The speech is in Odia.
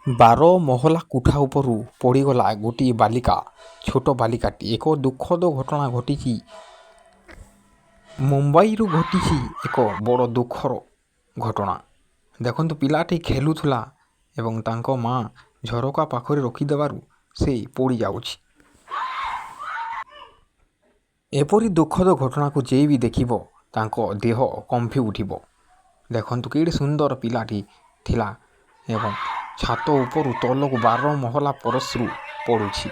ବାର ମହଲା କୋଠା ଉପରୁ ପଡ଼ିଗଲା ଗୋଟିଏ ବାଲିକା। ଛୋଟ ବାଲିକାଟି। ଏକ ଦୁଃଖଦ ଘଟଣା ଘଟିଛି। ମୁମ୍ବାଇରୁ ଘଟିଛି ଏକ ବଡ଼ ଦୁଃଖର ଘଟଣା। ଦେଖନ୍ତୁ, ପିଲାଟି ଖେଳୁଥିଲା ଏବଂ ତାଙ୍କ ମା' ଝରକା ପାଖରେ ରଖିଦେବାରୁ ସେ ପଡ଼ିଯାଉଛି। ଏପରି ଦୁଃଖଦ ଘଟଣାକୁ ଯିଏ ବି ଦେଖିବ ତାଙ୍କ ଦେହ କମ୍ପି ଉଠିବ। ଦେଖନ୍ତୁ, କେଡ଼େ ସୁନ୍ଦର ପିଲାଟି ଥିଲା ଏବଂ ଛାତ ଉପରୁ ତଳକୁ 12 ମହଲା ପରସ୍ରୁ ପଡ଼ୁଛି।